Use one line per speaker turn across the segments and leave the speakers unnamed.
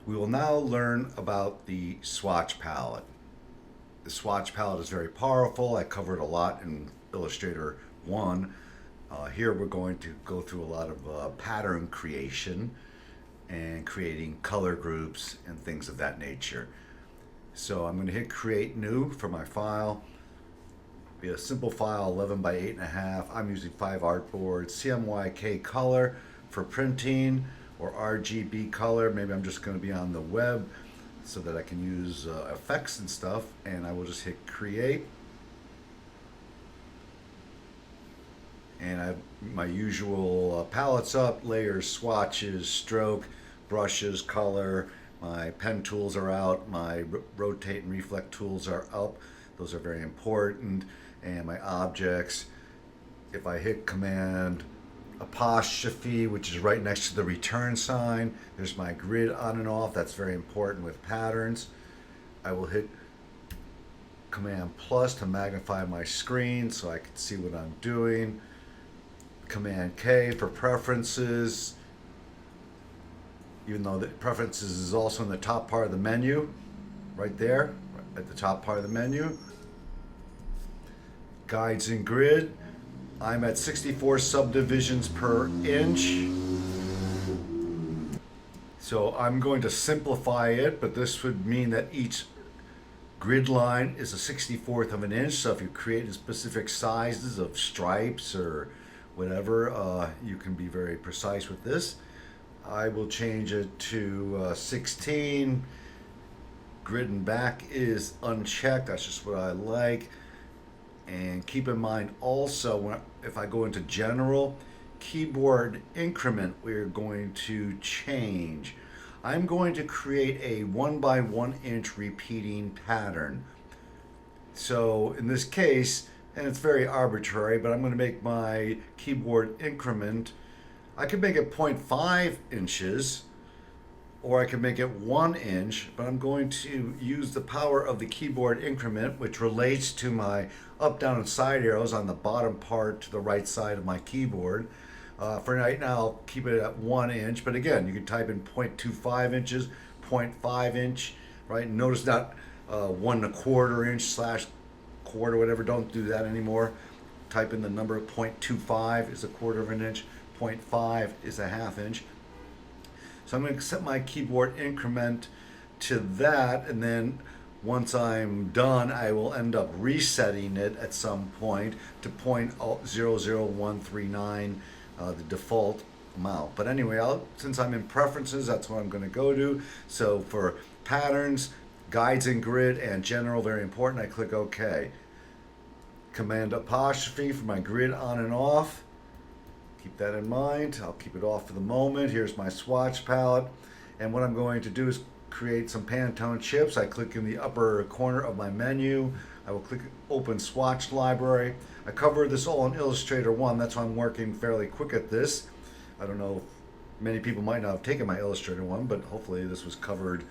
We will now learn about the swatch palette. The swatch palette is very powerful. I covered a lot in Illustrator 1. Here we're going to go through a lot of pattern creation and creating color groups and things of that nature. So I'm going to hit create new for my file. Be a simple file, 11 by 8.5. I'm using 5 artboards, CMYK color for printing, or RGB color. Maybe I'm just going to be on the web so that I can use effects and stuff. And I will just hit create. And I have my usual palettes up, layers, swatches, stroke, brushes, color. My pen tools are out. My rotate and reflect tools are up. Those are very important. And my objects, if I hit command apostrophe, which is right next to the return sign, there's my grid on and off. That's very important with patterns. I will hit command plus to magnify my screen so I can see what I'm doing. Command K for preferences, even though the preferences is also in the top part of the menu, right there, at the top part of the menu. Guides and grid. I'm at 64 subdivisions per inch. So I'm going to simplify it, but this would mean that each grid line is a 64th of an inch. So if you create specific sizes of stripes or whatever, you can be very precise with this. I will change it to 16. Grid and back is unchecked. That's just what I like. And keep in mind also, if I go into general, keyboard increment, we're going to change. I'm going to create a 1 by 1 inch repeating pattern. So in this case, and it's very arbitrary, but I'm going to make my keyboard increment, I could make it 0.5 inches, or I could make it 1 inch, but I'm going to use the power of the keyboard increment, which relates to my up, down, and side arrows on the bottom part to the right side of my keyboard. For right now, I'll keep it at 1 inch, but again, you can type in 0.25 inches, 0.5 inch, right? Notice not 1 1/4 inch slash quarter, whatever. Don't do that anymore. Type in the number 0.25 is 1/4 of an inch, 0.5 is 1/2 inch. So I'm going to set my keyboard increment to that, and then once I'm done, I will end up resetting it at some point to 0.00139, the default amount. But anyway, since I'm in preferences, that's what I'm going to go to. So for patterns, guides and grid, and general, very important, I click OK. Command apostrophe for my grid on and off. Keep that in mind. I'll keep it off for the moment. Here's my swatch palette. And what I'm going to do is create some Pantone chips. I click in the upper corner of my menu. I will click open swatch library. I covered this all in Illustrator 1. That's why I'm working fairly quick at this. I don't know, many people might not have taken my Illustrator 1, but hopefully this was covered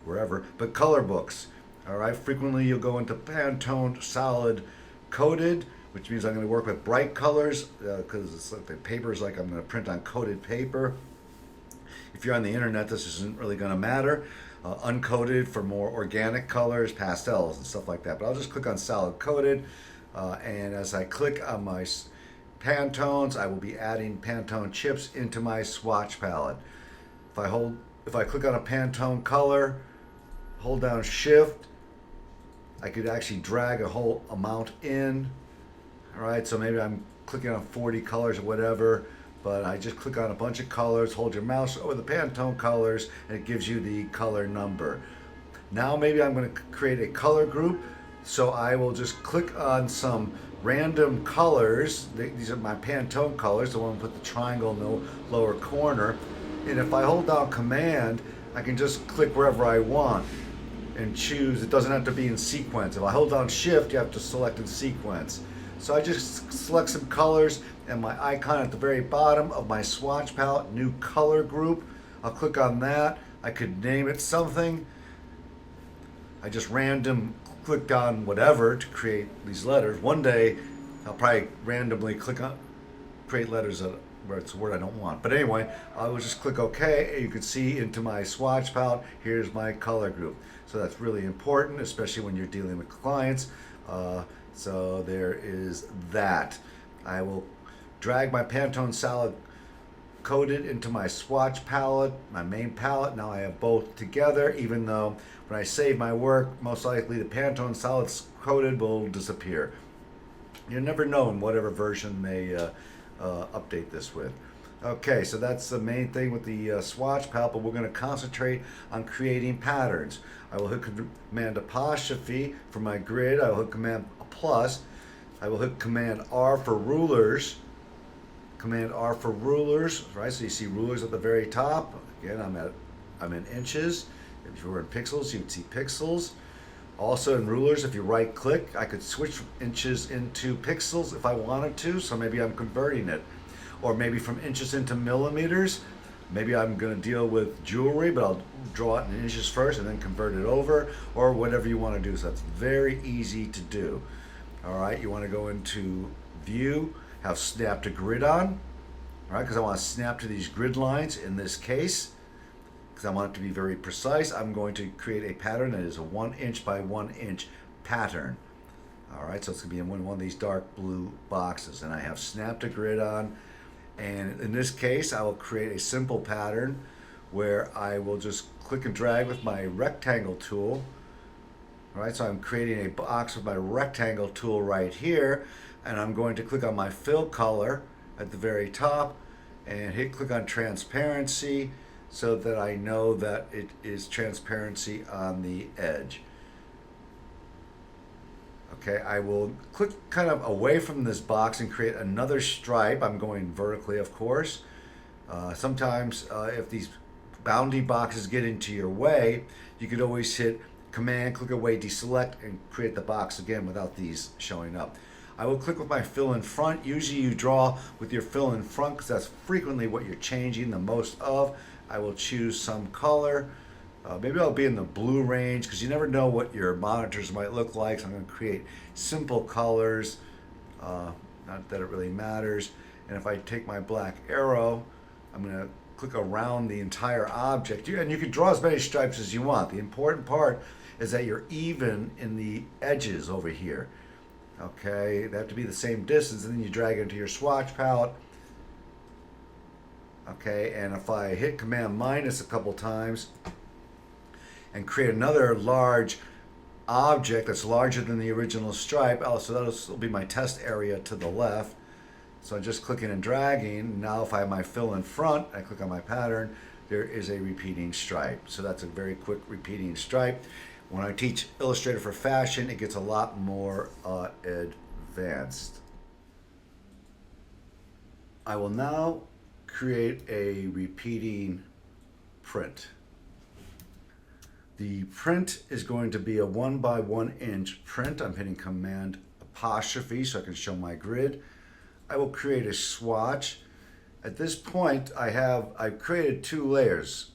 wherever. But color books. All right, frequently you'll go into Pantone solid coated, which means I'm going to work with bright colors because it's like the paper is like I'm going to print on coated paper. If you're on the internet, this isn't really going to matter. Uncoated for more organic colors, pastels and stuff like that. But I'll just click on solid coated, and as I click on my Pantones, I will be adding Pantone chips into my swatch palette. If I click on a Pantone color, hold down Shift, I could actually drag a whole amount in. All right, so maybe I'm clicking on 40 colors or whatever, but I just click on a bunch of colors, hold your mouse over the Pantone colors, and it gives you the color number. Now maybe I'm going to create a color group, so I will just click on some random colors. These are my Pantone colors, the one with the triangle in the lower corner. And if I hold down Command, I can just click wherever I want and choose. It doesn't have to be in sequence. If I hold down Shift, you have to select in sequence. So I just select some colors, and my icon at the very bottom of my swatch palette, new color group. I'll click on that. I could name it something. I just random clicked on whatever to create these letters. One day I'll probably randomly click on create letters that where it's a word I don't want. But anyway, I will just click OK. You can see into my swatch palette, here's my color group. So that's really important, especially when you're dealing with clients. So there is that. I will drag my Pantone salad coated into my swatch palette, my main palette. Now I have both together, even though when I save my work, most likely the Pantone salad coated will disappear. You never know in whatever version they update this with. Okay, so that's the main thing with the swatch palette, but we're going to concentrate on creating patterns. I will hit Command apostrophe for my grid. I will hit Command plus. I will hit Command R for rulers. Command R for rulers, right? So you see rulers at the very top. Again, I'm in inches. If you were in pixels, you'd see pixels. Also in rulers, if you right click, I could switch inches into pixels if I wanted to, so maybe I'm converting it. Or maybe from inches into millimeters. Maybe I'm going to deal with jewelry, but I'll draw it in inches first and then convert it over, or whatever you want to do. So that's very easy to do. All right, you want to go into View, have Snap to Grid on, all right, because I want to snap to these grid lines in this case. Because I want it to be very precise, I'm going to create a pattern that is a 1 inch by 1 inch pattern. All right, so it's going to be in one of these dark blue boxes, and I have Snap to Grid on. And in this case, I will create a simple pattern where I will just click and drag with my rectangle tool. All right, so I'm creating a box with my rectangle tool right here, and I'm going to click on my fill color at the very top and click on transparency, so that I know that it is transparency on the edge. Okay, I will click kind of away from this box and create another stripe. I'm going vertically, of course. Sometimes if these bounding boxes get into your way, you could always hit Command, click away, deselect, and create the box again without these showing up. I will click with my fill in front. Usually you draw with your fill in front because that's frequently what you're changing the most of. I will choose some color. Maybe I'll be in the blue range because you never know what your monitors might look like. So I'm going to create simple colors, not that it really matters. And if I take my black arrow, I'm going to click around the entire object. And you can draw as many stripes as you want. The important part is that you're even in the edges over here. Okay, they have to be the same distance, and then you drag it into your swatch palette. Okay, and if I hit Command minus a couple times and create another large object that's larger than the original stripe, so that'll be my test area to the left. So I'm just clicking and dragging. Now if I have my fill in front, I click on my pattern, there is a repeating stripe. So that's a very quick repeating stripe. When I teach Illustrator for Fashion, it gets a lot more advanced. I will now create a repeating print. The print is going to be a 1 by 1 inch print. I'm hitting Command apostrophe so I can show my grid. I will create a swatch. At this point, I've created 2 layers.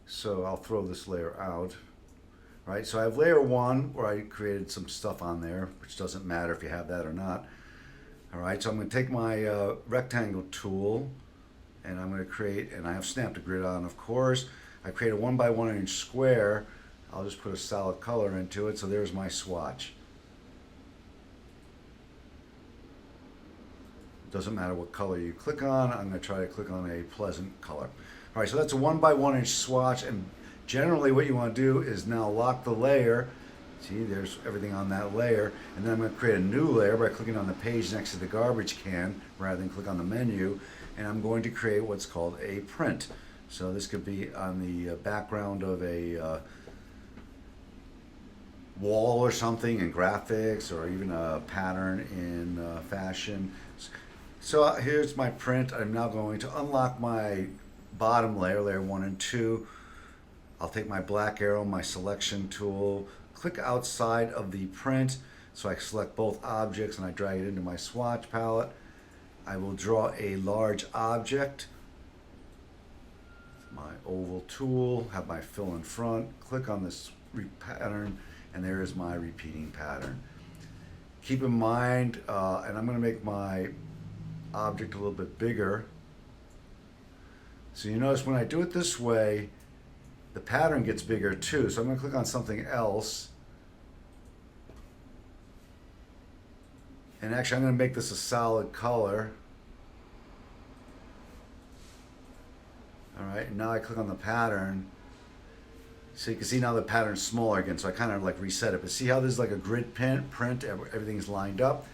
So I'll throw this layer out. Right, so I have layer 1 where I created some stuff on there, which doesn't matter if you have that or not. All right, so I'm going to take my rectangle tool, and I'm going to create, and I have Snap to Grid on, of course. I create a 1 by 1 inch square. I'll just put a solid color into it, so there's my swatch. Doesn't matter what color you click on. I'm going to try to click on a pleasant color. All right, so that's a 1 by 1 inch swatch, and generally what you want to do is now lock the layer. See, there's everything on that layer, and then I'm going to create a new layer by clicking on the page next to the garbage can rather than click on the menu, and I'm going to create what's called a print. So this could be on the background of a wall or something in graphics, or even a pattern in fashion. So here's my print. I'm now going to unlock my bottom layer, layer 1 and 2. I'll take my black arrow, my selection tool, click outside of the print, so I select both objects and I drag it into my swatch palette. I will draw a large object. My oval tool, have my fill in front, click on this pattern, and there is my repeating pattern. Keep in mind, and I'm going to make my object a little bit bigger. So you notice when I do it this way, the pattern gets bigger too. So I'm going to click on something else. And actually I'm going to make this a solid color. All right, and now I click on the pattern. So you can see now the pattern's smaller again, so I kind of like reset it. But see how this is like a grid print, everything's lined up.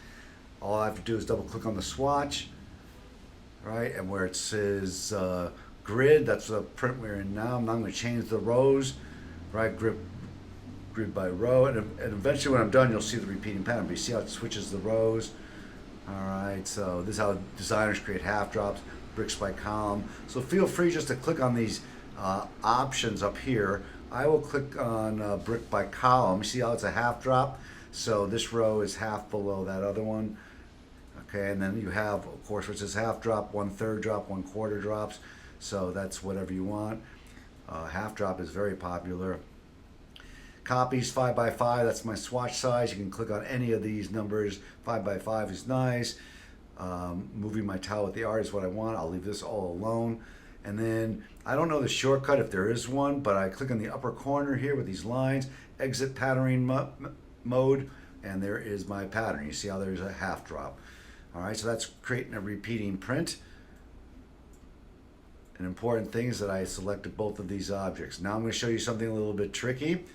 All I have to do is double click on the swatch, right? And where it says grid, that's the print we're in now. I'm going to change the rows, right? Grid by row, and eventually when I'm done, you'll see the repeating pattern. But you see how it switches the rows. All right, so this is how designers create half drops, bricks by column. So feel free just to click on these options up here. I will click on brick by column. You see how it's a half drop? So this row is half below that other one. Okay, and then you have, of course, which is half drop, 1/3 drop, 1/4 drops. So that's whatever you want. Half drop is very popular. Copies 5 by 5, that's my swatch size. You can click on any of these numbers. 5 by 5 is nice. Moving my tile with the art is what I want. I'll leave this all alone. And then I don't know the shortcut if there is one, but I click on the upper corner here with these lines, exit patterning mode, and there is my pattern. You see how there's a half drop. All right, so that's creating a repeating print. An important thing is that I selected both of these objects. Now I'm going to show you something a little bit tricky.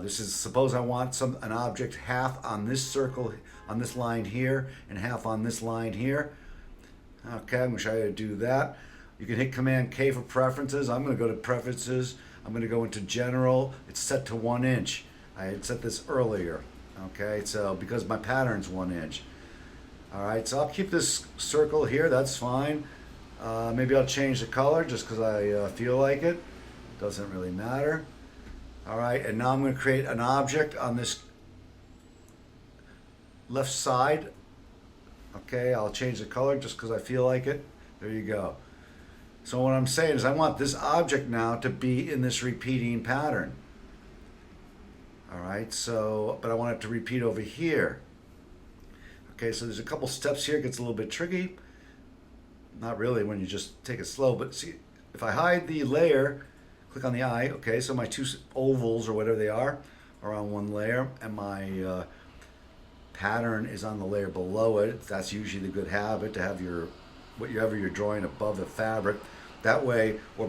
This is, suppose I want an object half on this circle, on this line here, and half on this line here. Okay, I'm going to show you how to do that. You can hit Command K for preferences. I'm going to go to preferences. I'm going to go into general. It's set to 1 inch. I had set this earlier. Okay, so because my pattern's 1 inch. All right, so I'll keep this circle here. That's fine. Maybe I'll change the color just because I feel like it. Doesn't really matter. All right, and now I'm going to create an object on this left side. Okay, I'll change the color just because I feel like it. There you go. So what I'm saying is I want this object now to be in this repeating pattern. All right, so, but I want it to repeat over here. Okay, so there's a couple steps here. It gets a little bit tricky. Not really when you just take it slow, but see, if I hide the layer, click on the eye, okay, so my two ovals or whatever they are on one layer, and my pattern is on the layer below it. That's usually the good habit, to have your whatever you're drawing above the fabric. That way, or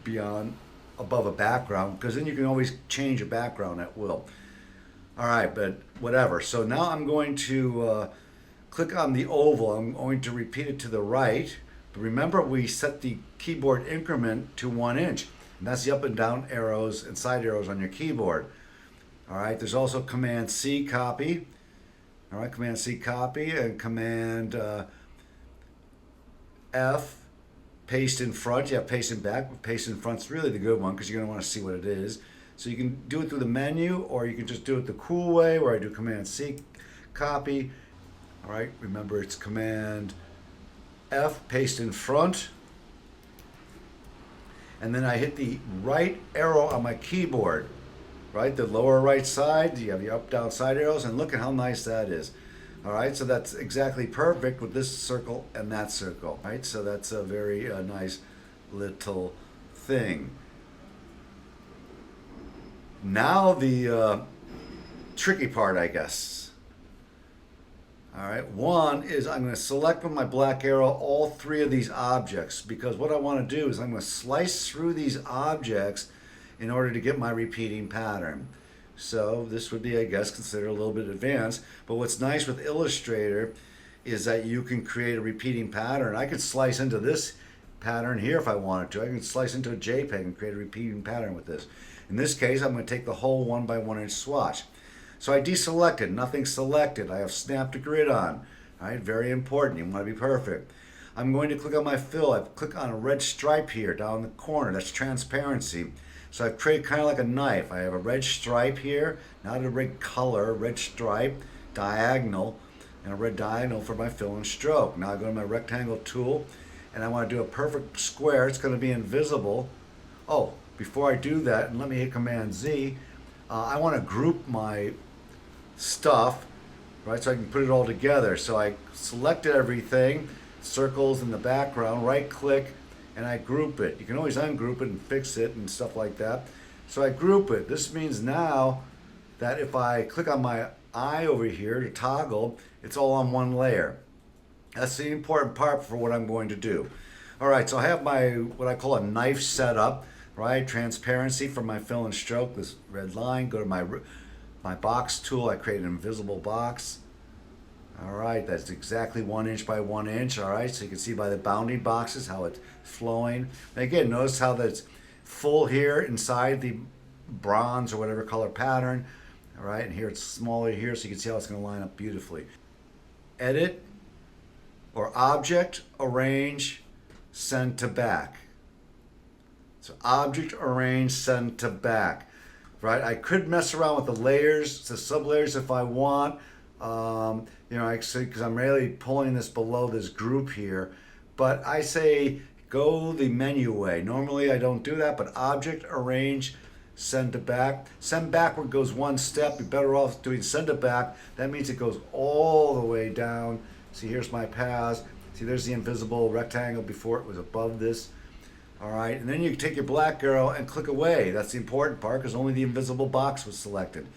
beyond, above a background, because then you can always change a background at will. All right, but whatever. So now I'm going to click on the oval. I'm going to repeat it to the right. But remember, we set the keyboard increment to 1 inch. And that's the up and down arrows and side arrows on your keyboard. All right, there's also Command C, copy. All right, Command C, copy, and Command F, paste in front. Yeah, paste in back, but paste in front's really the good one because you're going to want to see what it is. So you can do it through the menu, or you can just do it the cool way where I do Command C, copy. All right, remember it's Command F, paste in front. And then I hit the right arrow on my keyboard, right? The lower right side, you have your up, down, side arrows, and look at how nice that is. All right, so that's exactly perfect with this circle and that circle, right? So that's a very nice little thing. Now the tricky part, I guess. All right, one is I'm going to select with my black arrow all 3 of these objects, because what I want to do is I'm going to slice through these objects in order to get my repeating pattern. So this would be, I guess, considered a little bit advanced. But what's nice with Illustrator is that you can create a repeating pattern. I could slice into this pattern here if I wanted to. I can slice into a JPEG and create a repeating pattern with this. In this case, I'm going to take the whole 1 by 1 inch swatch. So I deselected, nothing selected. I have snapped a grid on. All right, very important. You want to be perfect. I'm going to click on my fill. I click on a red stripe here down in the corner. That's transparency. So I've created kind of like a knife. I have a red stripe here, not a red color, red stripe, diagonal, and a red diagonal for my fill and stroke. Now I go to my rectangle tool, and I want to do a perfect square. It's going to be invisible. Oh, before I do that, and let me hit Command Z, I want to group my stuff, right, so I can put it all together. So I selected everything, circles in the background, right click, and I group it. You can always ungroup it and fix it and stuff like that. So I group it. This means now that if I click on my eye over here to toggle, it's all on one layer. That's the important part for what I'm going to do. All right, so I have my, what I call a knife setup, right? Transparency for my fill and stroke, this red line. Go to my box tool, I create an invisible box. All right, that's exactly 1 inch by 1 inch. All right, so you can see by the bounding boxes how it's flowing. And again, notice how that's full here inside the bronze or whatever color pattern. All right, and here it's smaller here, so you can see how it's going to line up beautifully. Edit or object, arrange, send to back. So object, arrange, send to back. Right, I could mess around with the layers, the sub layers if I want. You know, actually, because I'm really pulling this below this group here, but I say go the menu way. Normally I don't do that, but object, arrange, send to back. Send backward goes one step. You're better off doing send to back. That means it goes all the way down. See, here's my paths. See, there's the invisible rectangle before it was above this. All right, and then you take your black arrow and click away. That's the important part because only the invisible box was selected.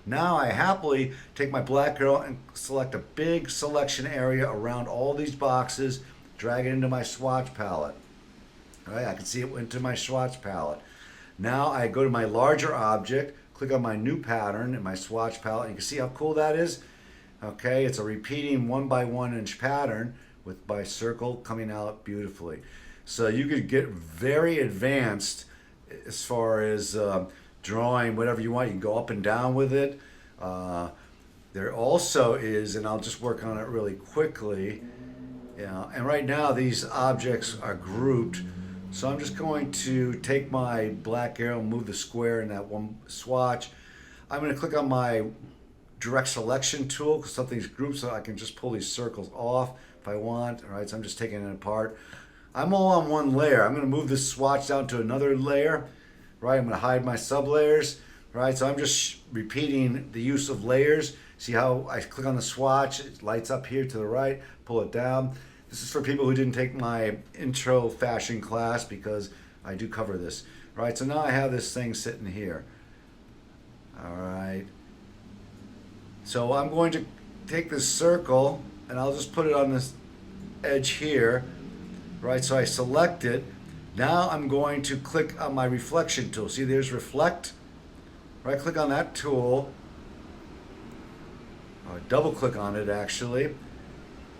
Now I happily take my black arrow and select a big selection area around all these boxes, drag it into my swatch palette. All right, I can see it went to my swatch palette. Now I go to my larger object, click on my new pattern in my swatch palette, and you can see how cool that is. Okay, it's a repeating 1 by 1 inch pattern with my circle coming out beautifully. So you could get very advanced as far as drawing whatever you want. You can go up and down with it. There also is, and I'll just work on it really quickly. Yeah, and right now these objects are grouped. So I'm just going to take my black arrow and move the square in that one swatch. I'm going to click on my direct selection tool because something's grouped, so I can just pull these circles off if I want. All right, so I'm just taking it apart. I'm all on one layer. I'm going to move this swatch down to another layer. Right, I'm going to hide my sub layers. Right, so I'm just repeating the use of layers. See how I click on the swatch, it lights up here to the right, pull it down. This is for people who didn't take my intro fashion class because I do cover this. Right, so now I have this thing sitting here. All right, so I'm going to take this circle and I'll just put it on this edge here. Right, so I select it. Now I'm going to click on my reflection tool. See, there's reflect. Right click on that tool. Or double click on it actually.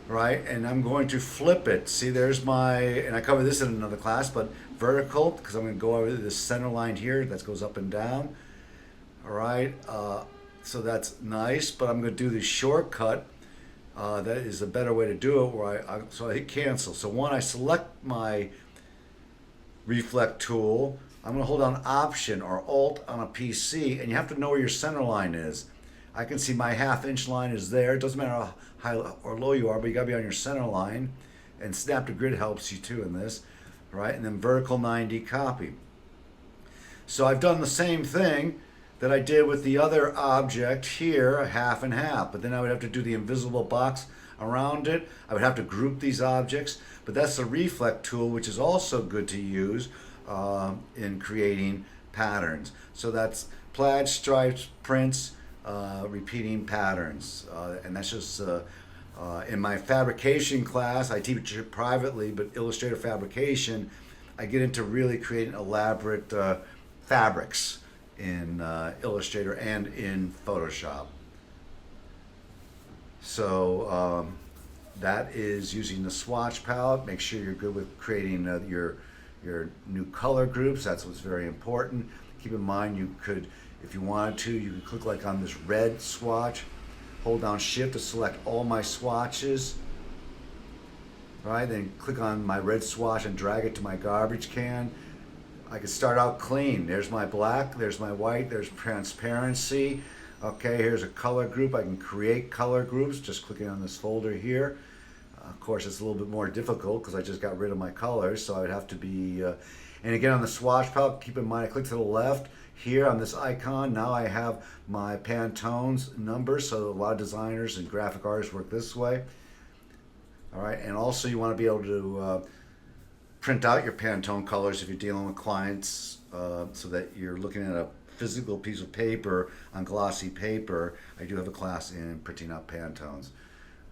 Right, and I'm going to flip it. See, there's my, and I covered this in another class, but vertical, because I'm going to go over this center line here that goes up and down. All right, so that's nice, but I'm going to do the shortcut. That is a better way to do it. Where so I hit cancel. So when I select my reflect tool, I'm going to hold down Option or Alt on a PC, and you have to know where your center line is. I can see my ½ inch line is there. It doesn't matter how high or low you are, but you got to be on your center line. And Snap to Grid helps you too in this, right? And then vertical 90 copy. So I've done the same thing that I did with the other object here, a half and half, but then I would have to do the invisible box around it. I would have to group these objects, but that's the reflect tool, which is also good to use in creating patterns. So that's plaid, stripes, prints, repeating patterns, and that's just in my fabrication class. I teach it privately, but Illustrator fabrication, I get into really creating elaborate fabrics in Illustrator and in Photoshop. So that is using the swatch palette. Make sure you're good with creating your new color groups. That's what's very important. Keep in mind you could, if you wanted to, you could click like on this red swatch, hold down Shift to select all my swatches. All right, then click on my red swatch and drag it to my garbage can. I could start out clean. There's my black, there's my white, there's transparency. Okay, here's a color group. I can create color groups just clicking on this folder here. Of course, it's a little bit more difficult because I just got rid of my colors, so I would have to be, and again on the swatch palette, keep in mind I click to the left here on this icon. Now I have my Pantone's numbers, so a lot of designers and graphic artists work this way. All right, and also you want to be able to print out your Pantone colors if you're dealing with clients, so that you're looking at a physical piece of paper on glossy paper. I do have a class in printing out Pantones.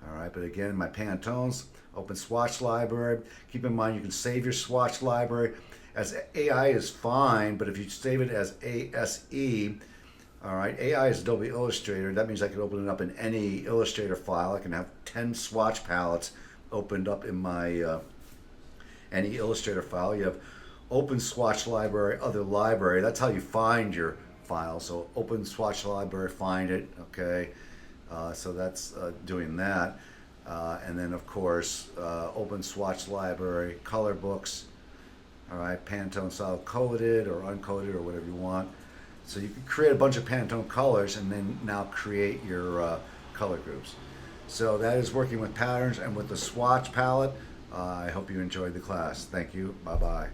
All right, but again, my Pantones, open swatch library. Keep in mind you can save your swatch library as AI is fine, but if you save it as ASE, all right, AI is Adobe Illustrator. That means I can open it up in any Illustrator file. I can have 10 swatch palettes opened up in my any Illustrator file. You have open swatch library, other library. That's how you find your file. So open swatch library, find it. Okay, so that's doing that. And then of course, open swatch library, color books. All right, Pantone style coded or uncoded or whatever you want. So you can create a bunch of Pantone colors and then now create your color groups. So that is working with patterns and with the swatch palette. I hope you enjoyed the class. Thank you. Bye-bye.